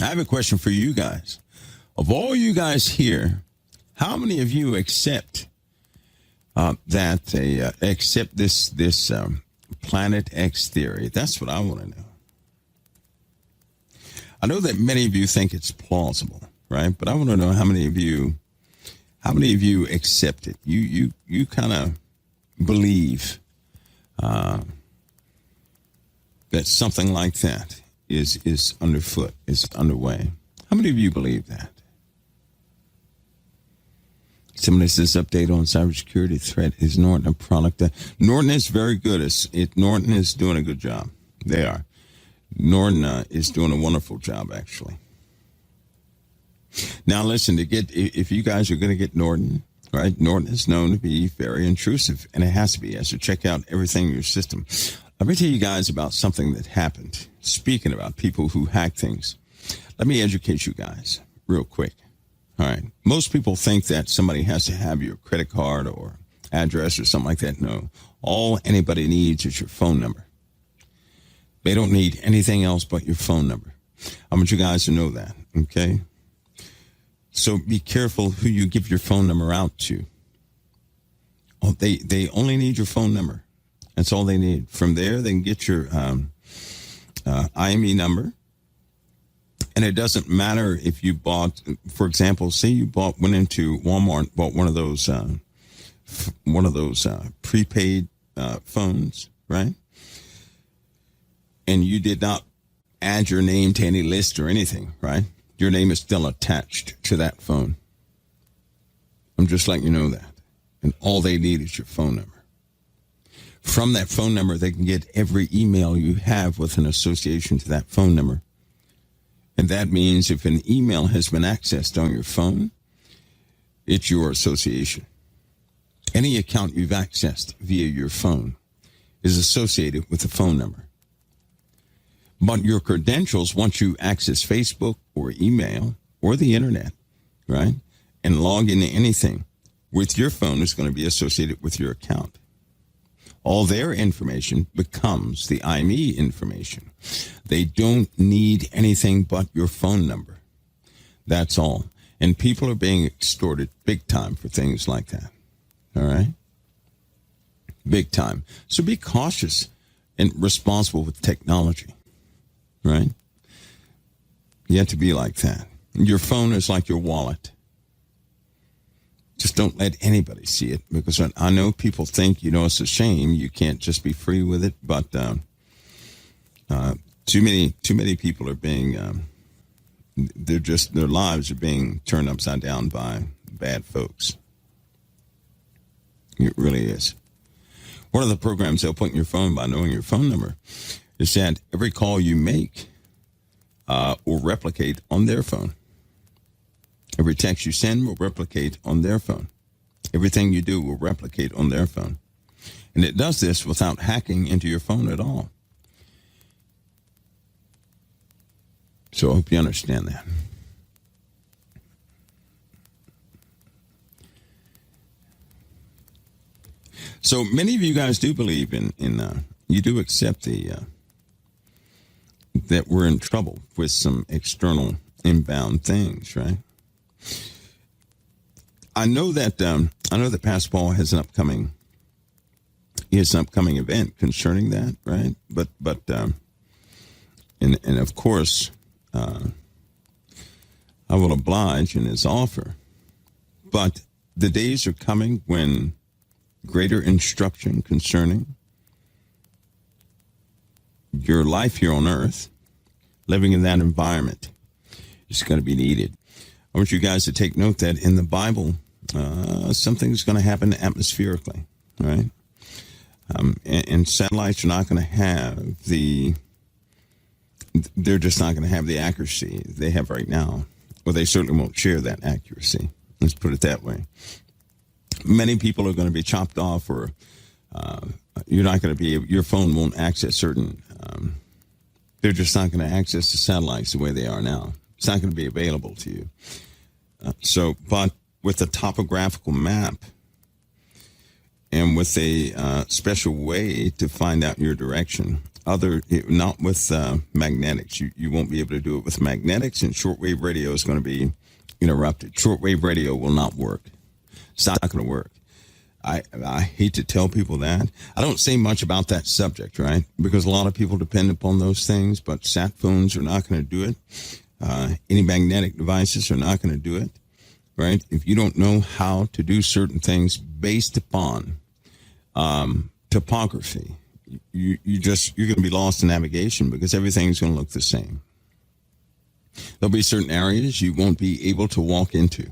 I have a question for you guys. Of all you guys here, how many of you accept accept this Planet X theory? That's what I want to know. I know that many of you think it's plausible, right? But I want to know how many of you accept it. You kind of believe that something like that is underfoot, is underway. How many of you believe that? Somebody says update on cybersecurity threat. Is Norton a product? Norton is very good. Norton is doing a good job. They are. Norton is doing a wonderful job, actually. Now, listen, if you guys are going to get Norton, right? Norton is known to be very intrusive, and it has to be. It has to check out everything in your system. Let me tell you guys about something that happened. Speaking about people who hack things, let me educate you guys real quick. All right. Most people think that somebody has to have your credit card or address or something like that. No. All anybody needs is your phone number. They don't need anything else but your phone number. I want you guys to know that, okay? So be careful who you give your phone number out to. Oh, they only need your phone number. That's all they need. From there, they can get your IME number. And it doesn't matter if you bought, for example, say you went into Walmart, bought one of those prepaid phones, right? And you did not add your name to any list or anything, right? Your name is still attached to that phone. I'm just letting you know that. And all they need is your phone number. From that phone number, they can get every email you have with an association to that phone number. And that means if an email has been accessed on your phone, it's your association. Any account you've accessed via your phone is associated with the phone number. But your credentials, once you access Facebook or email or the internet, right, and log into anything with your phone, is going to be associated with your account. All their information becomes the IME information. They don't need anything but your phone number. That's all. And people are being extorted big time for things like that. All right? Big time. So be cautious and responsible with technology. Right? You have to be like that. Your phone is like your wallet. Just don't let anybody see it, because I know people think, it's a shame you can't just be free with it, but too many people are being their lives are being turned upside down by bad folks. It really is. One of the programs they'll put in your phone by knowing your phone number is that every call you make will replicate on their phone. Every text you send will replicate on their phone. Everything you do will replicate on their phone. And it does this without hacking into your phone at all. So I hope you understand that. So many of you guys do believe you do accept that we're in trouble with some external inbound things, right? I know that Pastor Paul has an upcoming event concerning that, right? But and of course, I will oblige in his offer. But the days are coming when greater instruction concerning your life here on earth, living in that environment, is going to be needed. I want you guys to take note that in the Bible, something's going to happen atmospherically, right? And satellites are not going to have they're just not going to have the accuracy they have right now. Well, they certainly won't share that accuracy. Let's put it that way. Many people are going to be chopped off, or you're not going to be, your phone won't access certain, they're just not going to access the satellites the way they are now. It's not going to be available to you. But with a topographical map and with a special way to find out your direction, not with magnetics. You won't be able to do it with magnetics, and shortwave radio is going to be interrupted. Shortwave radio will not work. It's not going to work. I hate to tell people that. I don't say much about that subject, right? Because a lot of people depend upon those things, but sat phones are not going to do it. Any magnetic devices are not going to do it, right? If you don't know how to do certain things based upon topography, you're going to be lost in navigation because everything's going to look the same. There'll be certain areas you won't be able to walk into.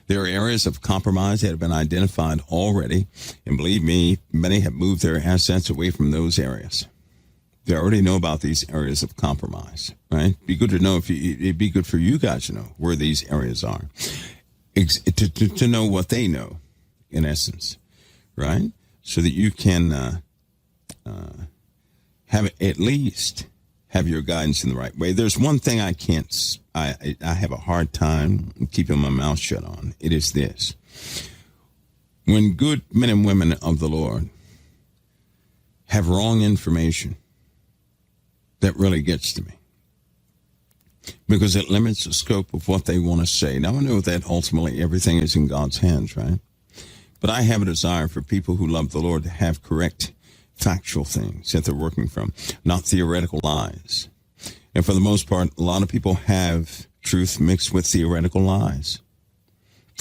There are areas of compromise that have been identified already, and believe me, many have moved their assets away from those areas. They already know about these areas of compromise, right? Be good to know it'd be good for you guys to know where these areas are, to know what they know, in essence, right? So that you can have at least have your guidance in the right way. There's one thing I have a hard time keeping my mouth shut on. It is this. When good men and women of the Lord have wrong information, that really gets to me. Because it limits the scope of what they want to say. Now, I know that ultimately everything is in God's hands, right? But I have a desire for people who love the Lord to have correct factual things that they're working from, not theoretical lies. And for the most part, a lot of people have truth mixed with theoretical lies.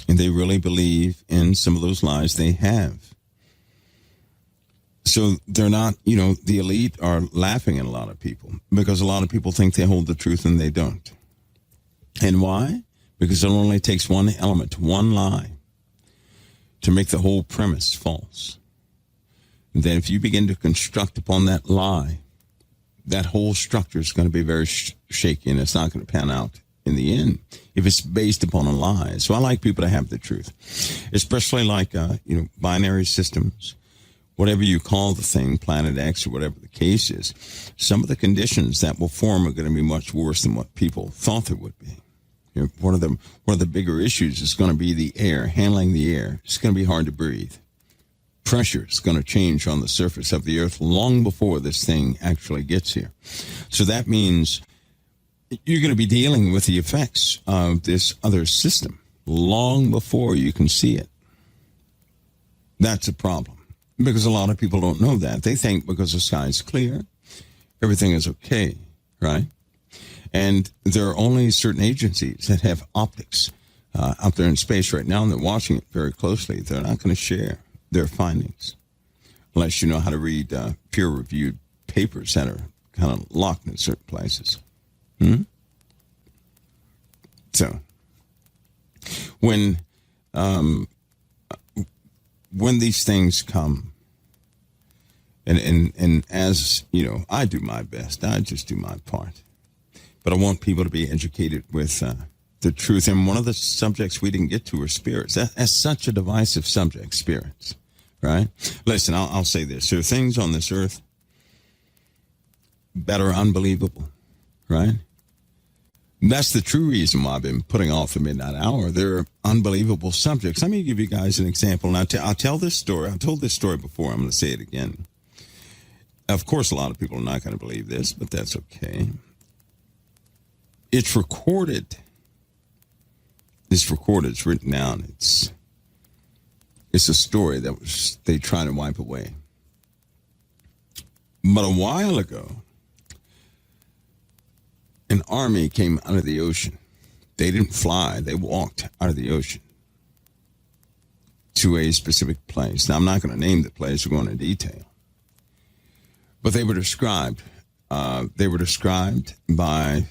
And they really believe in some of those lies they have. So they're not, the elite are laughing at a lot of people because a lot of people think they hold the truth and they don't. And why? Because it only takes one element, one lie, to make the whole premise false. And then if you begin to construct upon that lie, that whole structure is going to be very shaky, and it's not going to pan out in the end if it's based upon a lie. So I like people to have the truth, especially like, binary systems, whatever you call the thing, Planet X or whatever the case is. Some of the conditions that will form are going to be much worse than what people thought they would be. One of the bigger issues is going to be the air, handling the air. It's going to be hard to breathe. Pressure is going to change on the surface of the earth long before this thing actually gets here. So that means you're going to be dealing with the effects of this other system long before you can see it. That's a problem because a lot of people don't know that. They think because the sky is clear, everything is okay, right? And there are only certain agencies that have optics out there in space right now, and they're watching it very closely. They're not going to share their findings unless you know how to read peer-reviewed papers that are kind of locked in certain places. So when these things come, and as I do my best, I just do my part. But I want people to be educated with the truth. And one of the subjects we didn't get to are spirits. That's such a divisive subject, spirits, right? Listen, I'll say this. There are things on this earth that are unbelievable, right? That's the true reason why I've been putting off the midnight hour. There are unbelievable subjects. Let me give you guys an example. And I'll tell this story. I've told this story before. I'm going to say it again. Of course, a lot of people are not going to believe this, but that's okay. It's recorded. It's recorded. It's written down. It's a story that they try to wipe away. But a while ago, an army came out of the ocean. They didn't fly. They walked out of the ocean to a specific place. Now, I'm not going to name the place or go into detail. But they were described. They were described by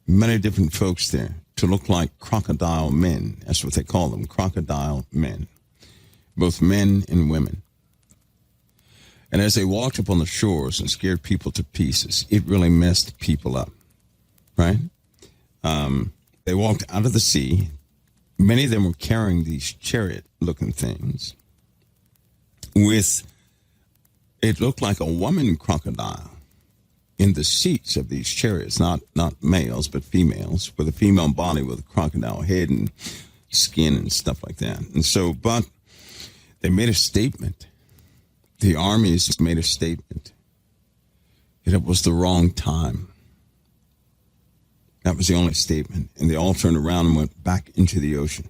many different folks there to look like crocodile men. That's what they call them, crocodile men, both men and women. And as they walked up on the shores and scared people to pieces, it really messed people up, right? They walked out of the sea. Many of them were carrying these chariot-looking things with, it looked like a woman crocodile in the seats of these chariots, not males, but females, with a female body with a crocodile head and skin and stuff like that. And so, but they made a statement. The armies made a statement and it was the wrong time. That was the only statement. And they all turned around and went back into the ocean.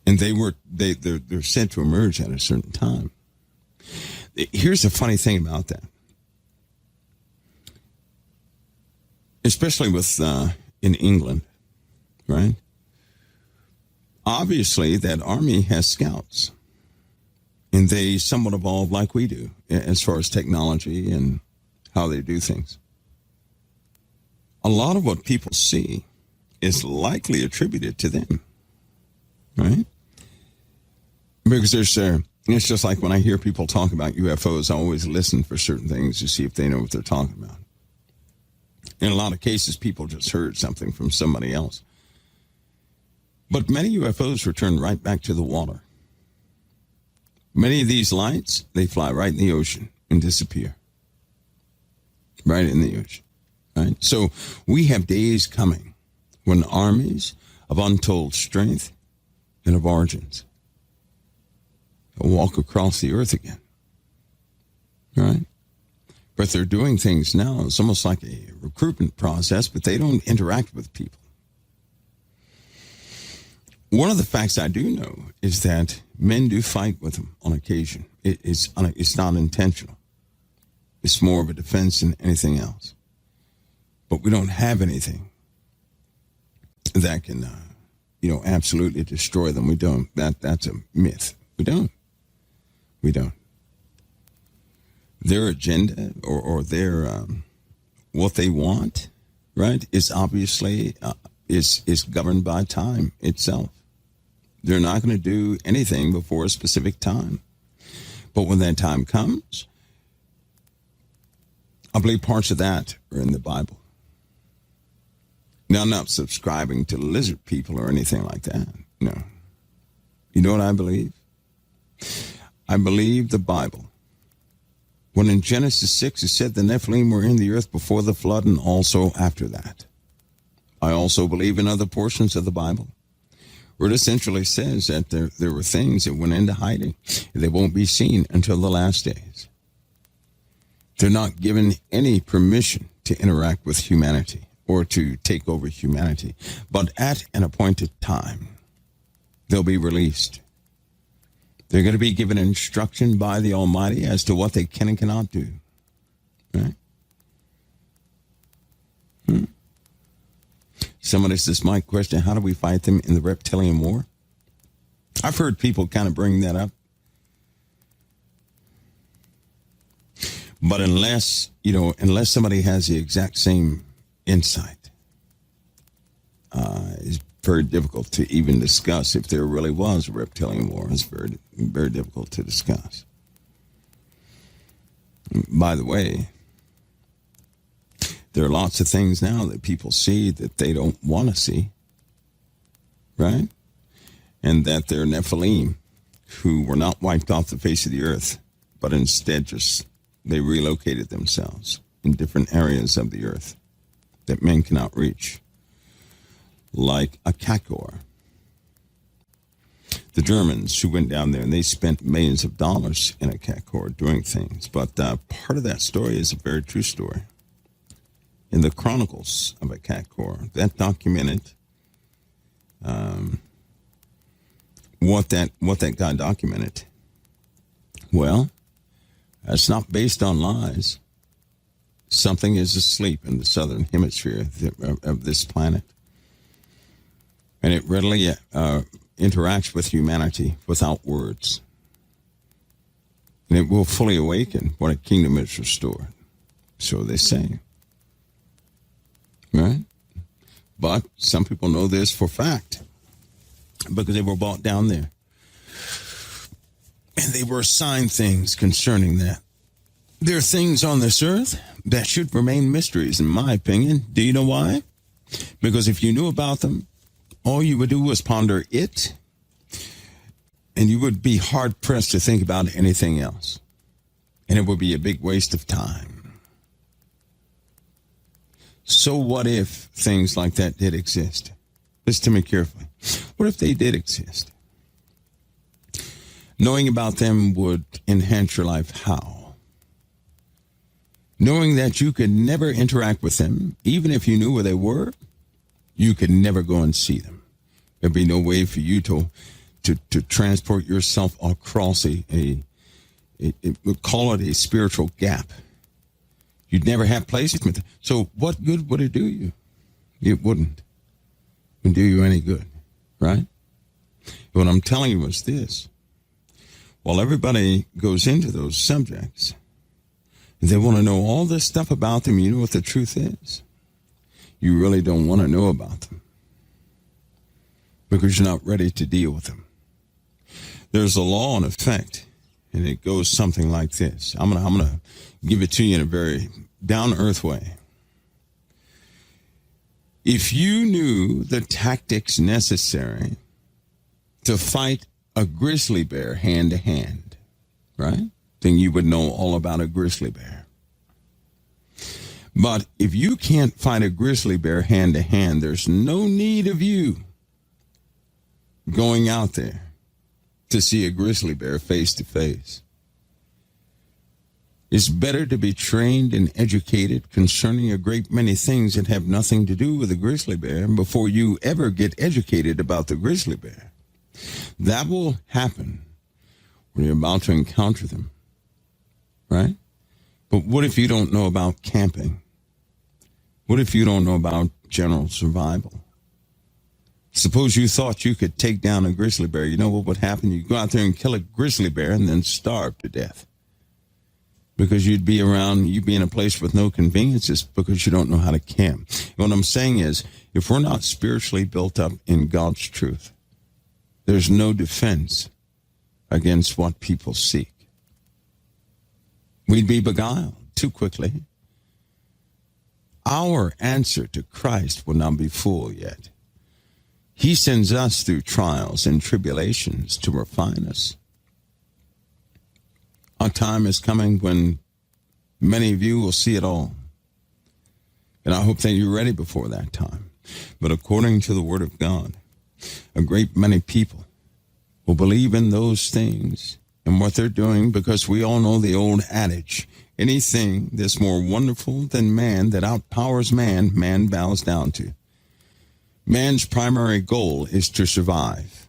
And they're said to emerge at a certain time. Here's the funny thing about that. Especially with in England, right? Obviously, that army has scouts. And they somewhat evolve like we do as far as technology and how they do things. A lot of what people see is likely attributed to them, right? Because it's just like when I hear people talk about UFOs, I always listen for certain things to see if they know what they're talking about. In a lot of cases, people just heard something from somebody else. But many UFOs return right back to the water. Many of these lights, they fly right in the ocean and disappear. Right in the ocean. Right? So we have days coming when armies of untold strength and of origins will walk across the earth again. Right? But they're doing things now. It's almost like a recruitment process, but they don't interact with people. One of the facts I do know is that men do fight with them on occasion. It's not intentional. It's more of a defense than anything else. But we don't have anything that can, absolutely destroy them. We don't. That's a myth. We don't. Their agenda or their what they want, right, is obviously is governed by time itself. They're not going to do anything before a specific time. But when that time comes, I believe parts of that are in the Bible. Now, I'm not subscribing to lizard people or anything like that. No. You know what I believe? I believe the Bible. When in Genesis 6 it said the Nephilim were in the earth before the flood and also after that. I also believe in other portions of the Bible where it essentially says that there were things that went into hiding. They won't be seen until the last days. They're not given any permission to interact with humanity or to take over humanity. But at an appointed time, they'll be released. They're going to be given instruction by the Almighty as to what they can and cannot do. Right? Somebody says, my question, how do we fight them in the reptilian war? I've heard people kind of bring that up. But unless somebody has the exact same insight, it's very difficult to even discuss. If there really was a reptilian war, it's very, very difficult to discuss. By the way, there are lots of things now that people see that they don't want to see, right? And that they're Nephilim who were not wiped off the face of the earth, but instead they relocated themselves in different areas of the earth that men cannot reach, like a Kakor. The Germans who went down there and they spent millions of dollars in a Kakor doing things. But part of that story is a very true story. In the Chronicles of a Kakor, that documented what that guy documented. Well, it's not based on lies. Something is asleep in the southern hemisphere of this planet. And it readily interacts with humanity without words. And it will fully awaken when a kingdom is restored. So they say. Right? But some people know this for fact because they were brought down there. And they were assigned things concerning that. There are things on this earth that should remain mysteries, in my opinion. Do you know why? Because if you knew about them, all you would do was ponder it, and you would be hard-pressed to think about anything else. And it would be a big waste of time. So what if things like that did exist? Listen to me carefully. What if they did exist? Knowing about them would enhance your life how? Knowing that you could never interact with them, even if you knew where they were, you could never go and see them. There'd be no way for you to transport yourself across we'll call it a spiritual gap. You'd never have placement. So what good would it do you? It wouldn't. It wouldn't do you any good, right? What I'm telling you is this. While everybody goes into those subjects, they want to know all this stuff about them. You know what the truth is? You really don't want to know about them because you're not ready to deal with them. There's a law in effect, and it goes something like this. I'm gonna give it to you in a very down-to-earth way. If you knew the tactics necessary to fight a grizzly bear hand to hand, right? Then you would know all about a grizzly bear. But if you can't fight a grizzly bear hand to hand, there's no need of you going out there to see a grizzly bear face to face. It's better to be trained and educated concerning a great many things that have nothing to do with a grizzly bear before you ever get educated about the grizzly bear. That will happen when you're about to encounter them, right? But what if you don't know about camping? What if you don't know about general survival? Suppose you thought you could take down a grizzly bear. You know what would happen? You'd go out there and kill a grizzly bear and then starve to death. Because you'd be in a place with no conveniences because you don't know how to camp. What I'm saying is, if we're not spiritually built up in God's truth, there's no defense against what people seek. We'd be beguiled too quickly. Our answer to Christ will not be full yet. He sends us through trials and tribulations to refine us. A time is coming when many of you will see it all. And I hope that you're ready before that time. But according to the Word of God, a great many people will believe in those things and what they're doing because we all know the old adage, anything that's more wonderful than man, that outpowers man, man bows down to. Man's primary goal is to survive.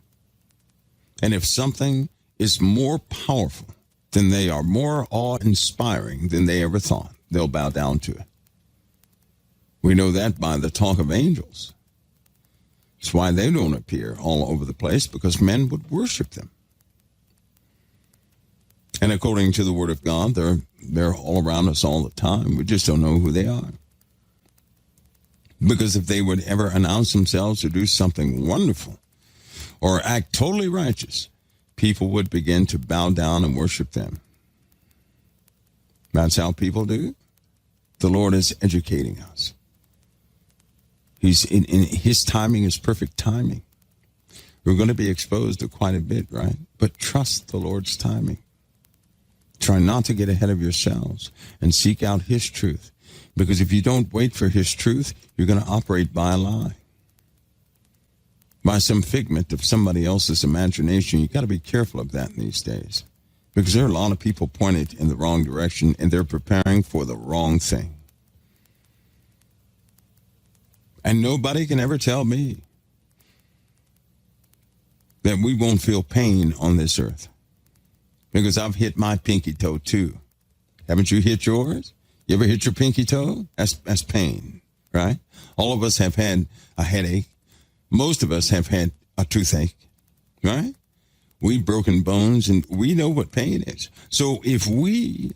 And if something is more powerful than they are, more awe-inspiring than they ever thought, they'll bow down to it. We know that by the talk of angels. It's why they don't appear all over the place, because men would worship them. And according to the Word of God, they're all around us all the time. We just don't know who they are. Because if they would ever announce themselves or do something wonderful or act totally righteous, people would begin to bow down and worship them. That's how people do. The Lord is educating us. He's in his timing is perfect timing. We're going to be exposed to quite a bit, right? But trust the Lord's timing. Try not to get ahead of yourselves and seek out his truth. Because if you don't wait for his truth, you're going to operate by a lie. By some figment of somebody else's imagination. You've got to be careful of that in these days. Because there are a lot of people pointed in the wrong direction and they're preparing for the wrong thing. And nobody can ever tell me that we won't feel pain on this earth. Because I've hit my pinky toe too. Haven't you hit yours? You ever hit your pinky toe? That's pain, right? All of us have had a headache. Most of us have had a toothache, right? We've broken bones and we know what pain is. So if we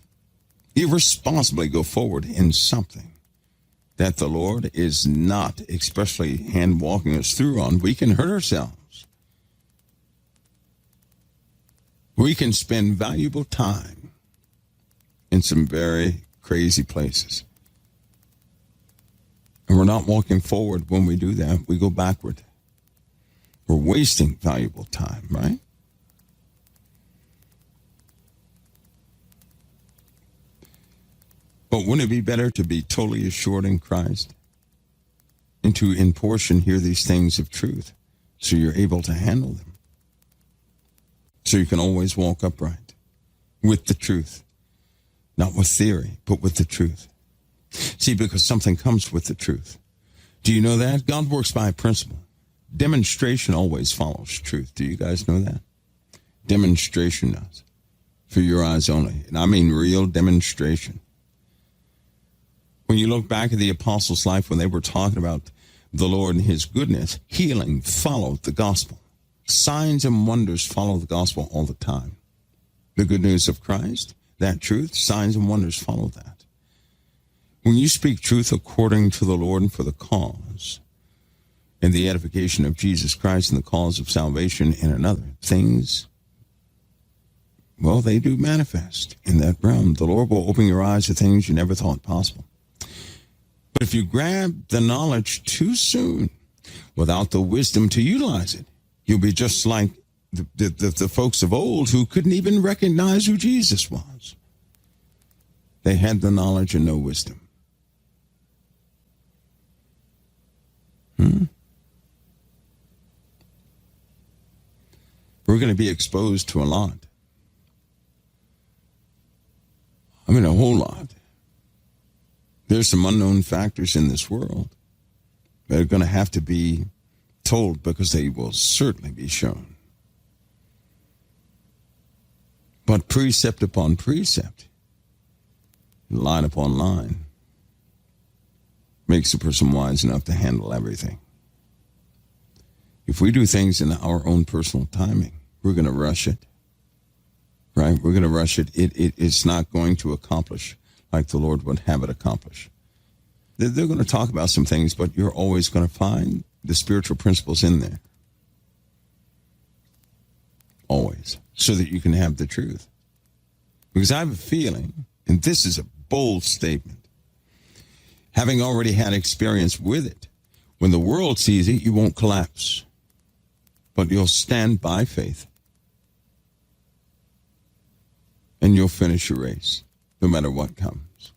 irresponsibly go forward in something that the Lord is not expressly hand walking us through on, we can hurt ourselves. We can spend valuable time in some very crazy places. And we're not walking forward when we do that. We go backward. We're wasting valuable time, right? But wouldn't it be better to be totally assured in Christ and to, in portion, hear these things of truth so you're able to handle them? so you can always walk upright with the truth, not with theory, but with the truth. See, because something comes with the truth. Do you know that? God works by a principle. Demonstration always follows truth. Do you guys know that? Demonstration does. For your eyes only. And I mean real demonstration. When you look back at the apostles' life, when they were talking about the Lord and his goodness, healing followed the gospel. Signs and wonders follow the gospel all the time. The good news of Christ, that truth, signs and wonders follow that. When you speak truth according to the Lord and for the cause and the edification of Jesus Christ and the cause of salvation in another, things, well, they do manifest in that realm. The Lord will open your eyes to things you never thought possible. But if you grab the knowledge too soon without the wisdom to utilize it, you'll be just like the folks of old who couldn't even recognize who Jesus was. They had the knowledge and no wisdom. We're going to be exposed to a lot. I mean, a whole lot. There's some unknown factors in this world that are going to have to be told because they will certainly be shown. But precept upon precept, line upon line, makes a person wise enough to handle everything. If we do things in our own personal timing, we're going to rush it. Right? We're going to rush it. It's not going to accomplish like the Lord would have it accomplish. They're going to talk about some things, but you're always going to find the spiritual principles in there. Always. So that you can have the truth. Because I have a feeling, and this is a bold statement, having already had experience with it, when the world sees it, you won't collapse. But you'll stand by faith. And you'll finish your race, no matter what comes.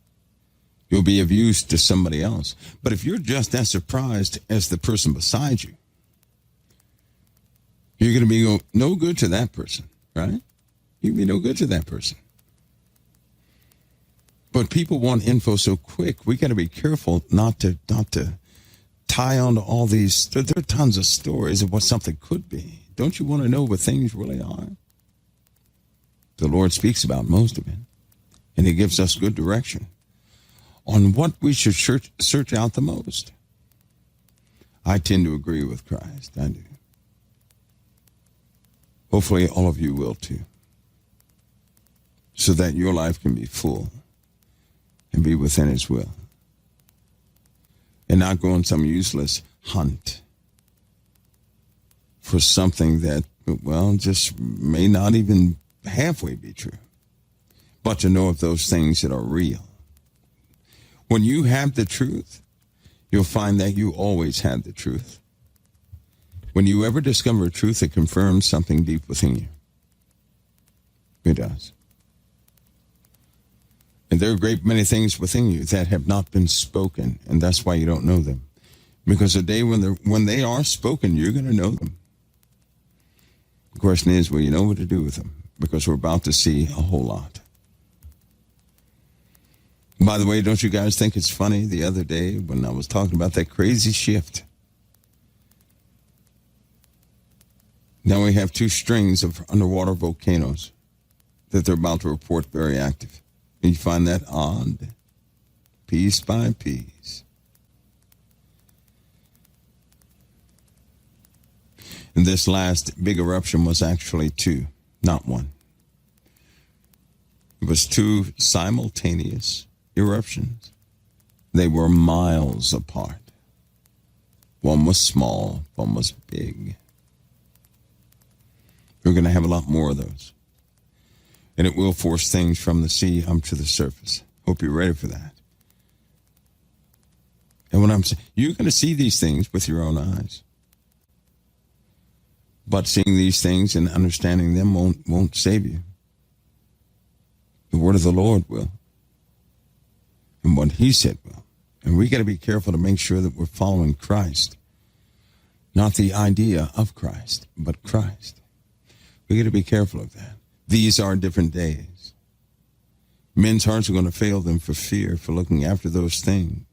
You'll be of use to somebody else. But if you're just as surprised as the person beside you, you're going to be no good to that person, right? You'll be no good to that person. But people want info so quick, we got to be careful not to tie on to all these. There are tons of stories of what something could be. Don't you want to know what things really are? The Lord speaks about most of it, and he gives us good direction on what we should search out the most. I tend to agree with Christ. I do. Hopefully all of you will too, so that your life can be full and be within his will, and not go on some useless hunt for something that, well, just may not even halfway be true, but to know of those things that are real. When you have the truth, you'll find that you always had the truth. When you ever discover a truth, it confirms something deep within you. It does. And there are a great many things within you that have not been spoken, and that's why you don't know them. Because the day when they are spoken, you're going to know them. The question is, will you know what to do with them? Because we're about to see a whole lot. By the way, don't you guys think it's funny the other day when I was talking about that crazy shift? Now we have 2 strings of underwater volcanoes that they're about to report very active. And you find that odd, piece by piece. And this last big eruption was actually 2, not 1. It was 2 simultaneous eruptions. They were miles apart. One was small, one was big. We're going to have a lot more of those. And it will force things from the sea up to the surface. Hope you're ready for that. And what I'm saying, you're going to see these things with your own eyes. But seeing these things and understanding them won't save you. The word of the Lord will. And what he said will. And we got to be careful to make sure that we're following Christ. Not the idea of Christ, but Christ. We got to be careful of that. These are different days. Men's hearts are going to fail them for fear, for looking after those things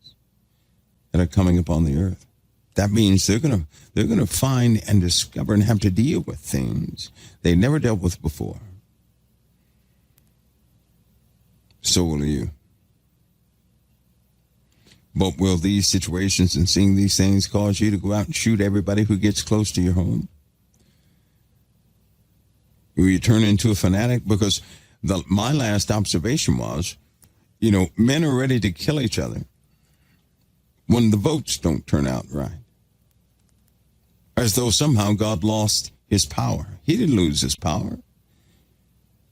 that are coming upon the earth. That means they're going to find and discover and have to deal with things they never dealt with before. So will you. But will these situations and seeing these things cause you to go out and shoot everybody who gets close to your home? Will you turn into a fanatic? Because my last observation was, men are ready to kill each other when the votes don't turn out right. As though somehow God lost his power. He didn't lose his power.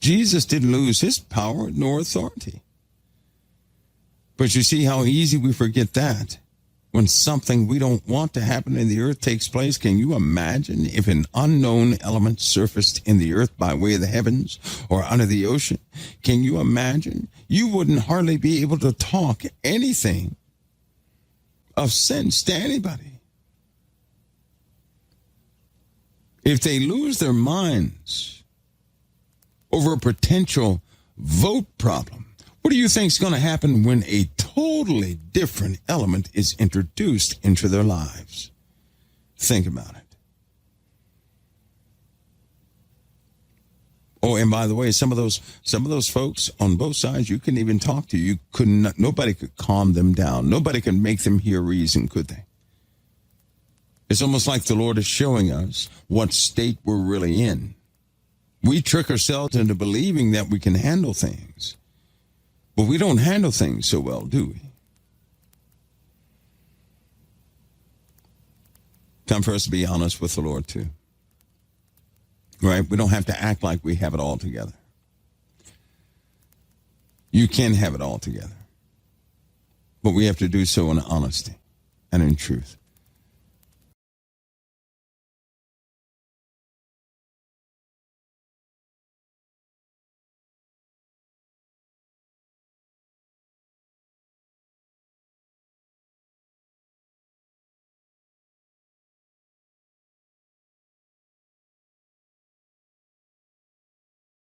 Jesus didn't lose his power nor authority. But you see how easy we forget that when something we don't want to happen in the earth takes place. Can you imagine if an unknown element surfaced in the earth by way of the heavens or under the ocean? Can you imagine? You wouldn't hardly be able to talk anything of sense to anybody. If they lose their minds over a potential vote problem, what do you think is going to happen when a totally different element is introduced into their lives? Think about it. Oh, and by the way, some of those folks on both sides, you couldn't even talk to. Nobody could calm them down. Nobody could make them hear reason, could they? It's almost like the Lord is showing us what state we're really in. We trick ourselves into believing that we can handle things. But we don't handle things so well, do we? Time for us to be honest with the Lord, too. Right? We don't have to act like we have it all together. You can have it all together. But we have to do so in honesty and in truth.